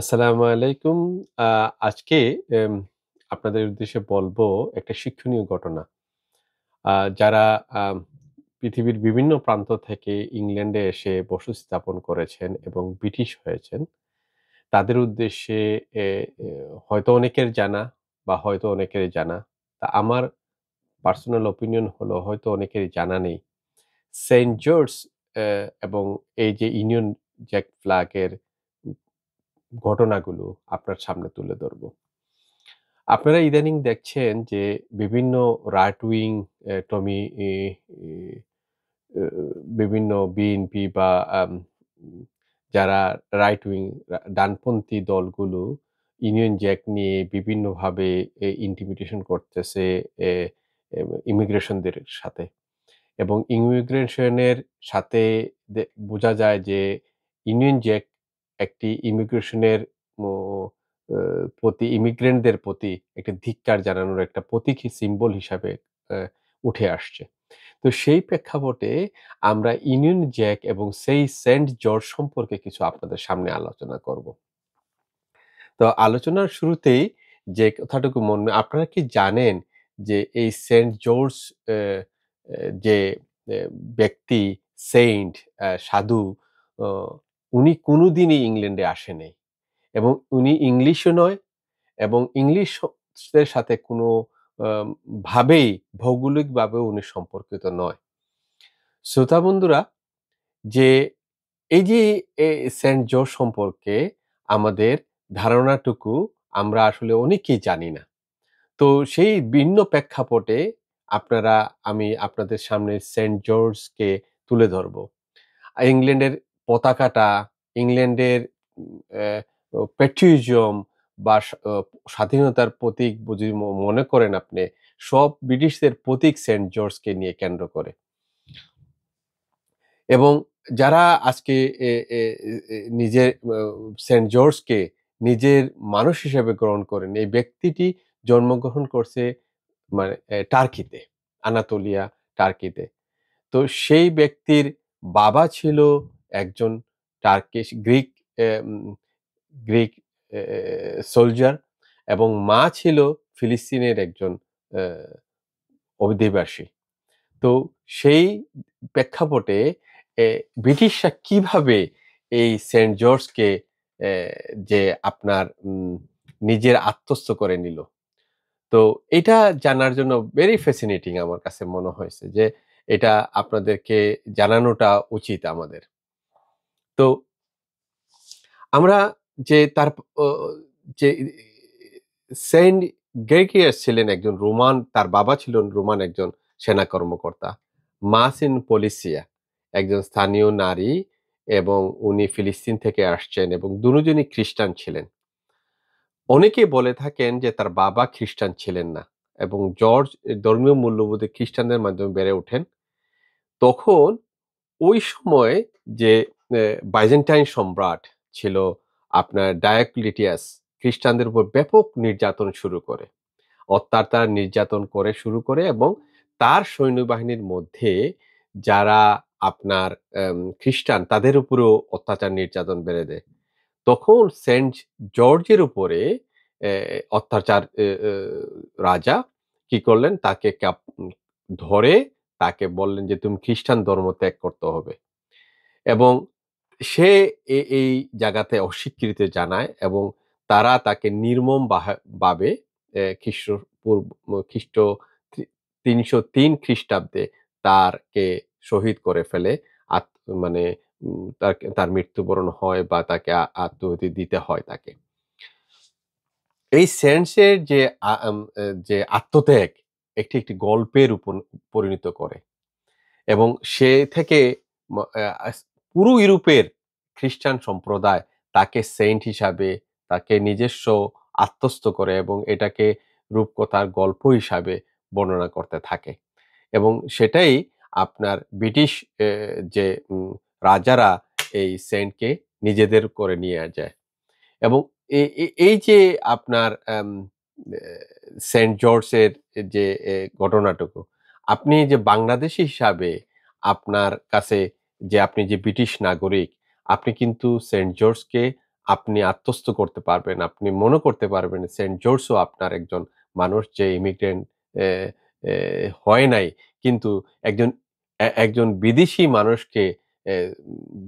আসসালামু আলাইকুম। আজকে এম আপনাদের উদ্দেশ্যে বলবো একটা শিক্ষণীয় ঘটনা। যারা আম পৃথিবীর বিভিন্ন প্রান্ত থেকে ইংল্যান্ডে এসে বসতি স্থাপন করেছেন এবং ব্রিটিশ হয়েছেন, তাদের উদ্দেশ্যে এ এ হয়তো অনেকের জানা বা হয়তো অনেকেরই জানা। তা আমার পার্সোনাল ওপিনিয়ন হলো হয়তো অনেকেরই জানা নেই। সেন্ট জর্জ অ্যা এবং এই যে ইউনিয়ন জ্যাক ফ্ল্যাগের ঘটনাগুলো আপনার সামনে তুলে ধরব। আপনারা ইদানিং দেখছেন যে বিভিন্ন রাইট উইং টমি ই ই অ বিভিন্ন বিএনপি বা উম যারা রাইট উইং ডানপন্থী দলগুলো ইউনিয়ন জ্যাক নিয়ে বিভিন্নভাবে ইন্টিমিডেশন করতেছে এ এ ইমিগ্রেশনদের সাথে। এবং ইমিগ্রেশনের সাথে বোঝা যায় যে ইউনিয়ন জ্যাক একটি ইমিগ্রেশনের ও আ প্রতি ইমিগ্রেন্টদের প্রতি একটা ধিক্কার জানানোর একটা প্রতীক সিম্বল হিসাবে আ উঠে আসছে। তো সেই প্রেক্ষাপটে আমরা ইউনিয়ন জ্যাক এবং সেই সেন্ট জর্জ সম্পর্কে কিছু আপনাদের সামনে আলোচনা করব। তো আলোচনার শুরুতেই যে কথাটুকু আপনারা কি জানেন যে এই সেন্ট জর্জ অ্যা অ্যা যে ব্যক্তি সেইন্ট সাধু অ উনি কোনদিনই ইংল্যান্ডে আসে নাই এবং উনি ইংলিশও নয় এবং দের সাথে কোনো আম ভাবেই ভৌগোলিকভাবেও উনি সম্পর্কিত নয়। শ্রোতা বন্ধুরা, যে এই যে সেন্ট জর্জ সম্পর্কে আমাদের ধারণাটুকু আমরা আসলে অনেকেই জানি না। তো সেই ভিন্ন প্রেক্ষাপটে আমি আপনাদের সামনে সেন্ট জর্জকে তুলে ধরব। ইংল্যান্ডের পতাকাটা, ইংল্যান্ডের প্যাট্রিয়টিজম বা স্বাধীনতার প্রতীক যদি মনে করেন আপনি, সব ব্রিটিশদের প্রতীক সেন্ট জর্জকে নিয়ে কেন্দ্র করে। এবং যারা আজকে এ এ এ নিজের সেন্ট জর্জকে নিজের মানুষ হিসেবে গ্রহণ করেন, এই ব্যক্তিটি জন্মগ্রহণ করছে মানে টার্কিতে, আনাতোলিয়া, টার্কিতে। তো সেই ব্যক্তির বাবা ছিল একজন টার্কিশ গ্রিক গ্রিক সোলজার এবং মা ছিল ফিলিস্তিনের একজন অ্যা অধিবাসী। তো সেই প্রেক্ষাপটে এ ব্রিটিশরা কিভাবে এই সেন্ট জর্জকে এ যে আপনার নিজের আত্মস্থ করে নিল। তো এটা জানার জন্য ভেরি ফ্যাসিনেটিং আমার কাছে মনে হয়েছে যে এটা আপনাদেরকে জানানোটা উচিত আমাদের। তো আমরা যে তার অ যে সেন্ট গ্রেগরিয়াস ছিলেন একজন রোমান, তার বাবা ছিলেন রোমান একজন সেনা কর্মকর্তা। মা ছিলেন পলিসিয়া, একজন স্থানীয় নারী এবং উনি ফিলিস্তিন থেকে আসছেন এবং দুজনই খ্রিস্টান ছিলেন। অনেকে বলে থাকেন যে তার বাবা খ্রিস্টান ছিলেন না এবং জর্জ ধর্মীয় মূল্যবোধে খ্রিস্টানদের মাধ্যমে বেড়ে ওঠেন। তখন ওই সময় যে বাইজেন্টাইন সম্রাট ছিল আপনার ডায়োক্লিটিয়াস, খ্রিস্টানদের উপর ব্যাপক নির্যাতন শুরু করে। অত্যাচার নির্যাতন করে শুরু করে এবং তার সৈন্যবাহিনীর মধ্যে যারা আপনার খ্রিস্টান তাদের উপরেও অত্যাচার নির্যাতন বেড়ে দেয়। তখন সেন্ট জর্জের উপরে এ অত্যাচার রাজা কি করলেন? তাকে ধরে তাকে বললেন যে, "তুমি খ্রিস্টান ধর্ম ত্যাগ করতে হবে।" এবং সে এই জায়গাতে অস্বীকৃতি জানায় এবং তারা তাকে নির্মম ভাবে খ্রিস্ট তি ৩০৩ খ্রিস্টাব্দে তারকে শহীদ করে ফেলে। আত মানে তার মৃত্যুবরণ হয় বা তাকে আত্মাহুতি দিতে হয় তাকে। এই সেন্টসের যে আ আম এ যে আত্মত্যাগ একটি গল্পের পরিণত করে এবং সে থেকে ম আ আস পুরো ইউরোপের খ্রিস্টান সম্প্রদায় তাকে সেইন্ট হিসাবে তাকে নিজস্ব আত্মস্থ করে এবং এটাকে রূপকথার গল্প হিসাবে বর্ণনা করতে থাকে। এবং সেটাই আপনার ব্রিটিশ এ যে রাজারা এই সেইন্টকে নিজেদের করে নিয়ে যায়। এবং এই যে আপনার এ সেন্ট জর্জের যে ঘটনাটুকু, আপনি যে বাংলাদেশী হিসাবে আপনার কাছে যে আপনি যে ব্রিটিশ নাগরিক, আপনি কিন্তু সেন্ট জর্জকে আপনি আত্মস্থ করতে পারবেন। আপনি মনে করতে পারবেন সেন্ট জর্জও আপনার একজন মানুষ যে ইমিগ্রেন্ট এ এ হয় নাই। কিন্তু একজন একজন বিদেশী মানুষকে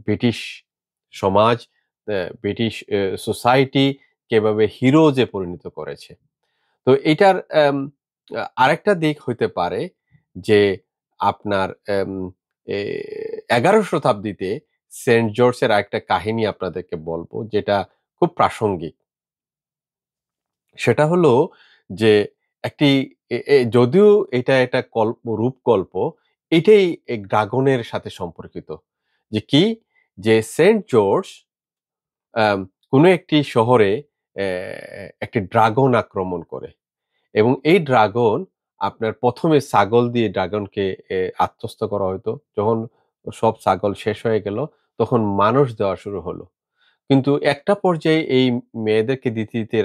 ব্রিটিশ সমাজ, ব্রিটিশ সোসাইটি কিভাবে হিরোজে পরিণত করেছে। তো এটার আরেকটা দিক হইতে পারে যে আপনার এ ১১শ শতাব্দীতে সেন্ট জর্জের আরেকটা কাহিনী আপনাদেরকে বলব যেটা খুব প্রাসঙ্গিক। সেটা হলো যে একটি যদিও এটা একটা রূপকল্প, এটাই ড্রাগনের সাথে সম্পর্কিত। যে কি? যে সেন্ট জর্জ আম কোন একটি শহরে একটি ড্রাগন আক্রমণ করে। এবং এই ড্রাগন আপনার ১ম এ ছাগল দিয়ে ড্রাগনকে আত্মস্থ করা হইতো। যখন সব ছাগল শেষ হয়ে গেল, তখন মানুষ দেওয়া শুরু হলো। কিন্তু একটা পর্যায়ে এই মেয়েদেরকে দিতে, দিতে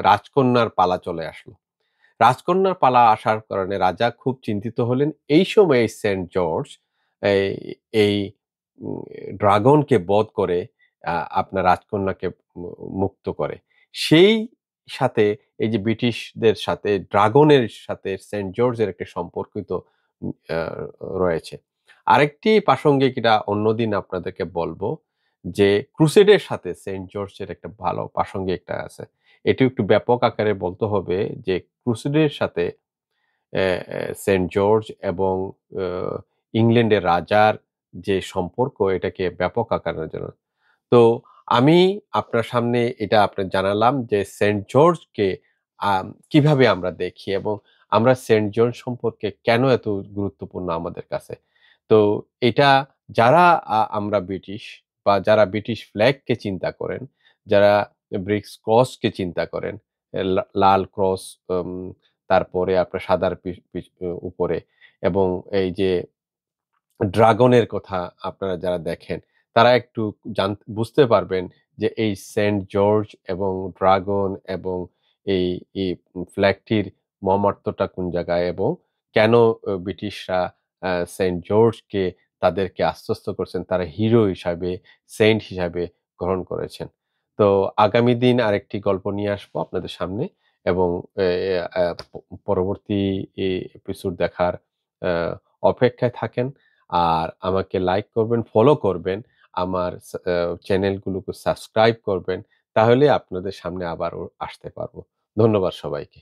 রাজকন্যার পালা চলে আসলো। রাজকন্যার পালা আসার কারণে রাজা খুব চিন্তিত হলেন। এই সময়ে সেন্ট জর্জ এই এই উম ড্রাগনকে বধ করে আপনার রাজকন্যাকে মুক্ত করে। সেই সাথে এই যে ব্রিটিশদের সাথে ড্রাগনের সাথে সেন্ট জর্জের একটা সম্পর্কিত উম আ রয়েছে। আরেকটি প্রাসঙ্গিক এটা অন্যদিন আপনাদেরকে বলবো যে ক্রুসেডের সাথে সেন্ট জর্জের একটা ভালো প্রাসঙ্গিক একটা আছে। এটিও একটু ব্যাপক আকারে বলতে হবে যে ক্রুসেডের সাথে সেন্ট জর্জ এবং আ ইংল্যান্ডের রাজার যে সম্পর্ক এটাকে ব্যাপক আকারে তো আমি আপনার সামনে এটা আপনার জানালাম যে সেন্ট জর্জকে কিভাবে আমরা দেখি এবং আমরা সেন্ট জর্জ সম্পর্কে কেন এত গুরুত্বপূর্ণ আমাদের কাছে। তো এটা যারা আমরা ব্রিটিশ বা যারা ব্রিটিশ ফ্ল্যাগকে চিন্তা করেন, যারা ব্রিক্স ক্রসকে চিন্তা করেন, লাল ক্রস উম তারপরে আপনার সাদার উপরে এবং এই যে ড্রাগনের কথা আপনারা যারা দেখেন, তারা একটু বুঝতে পারবেন যে এই সেন্ট জর্জ এবং ড্রাগন এবং এই এই ফ্ল্যাগটির মর্মার্থটা কোন জায়গায় এবং কেন ব্রিটিশরা সেন্ট জর্জকে তাদেরকে আশ্বস্ত করছেন, তারা হিরো হিসাবে, সেন্ট হিসাবে গ্রহণ করেছেন। তো আগামী দিন আরেকটি গল্প নিয়ে আসবো আপনাদের সামনে এবং এ আ প পরবর্তী এপিসোড দেখার আ অপেক্ষায় থাকেন। আর আমাকে লাইক করবেন, ফলো করবেন। আমার চ্যানেলগুলোকে সাবস্ক্রাইব করবেন। তাহলে আপনাদের সামনে আবারও আসতে পারবো। ধন্যবাদ সবাইকে।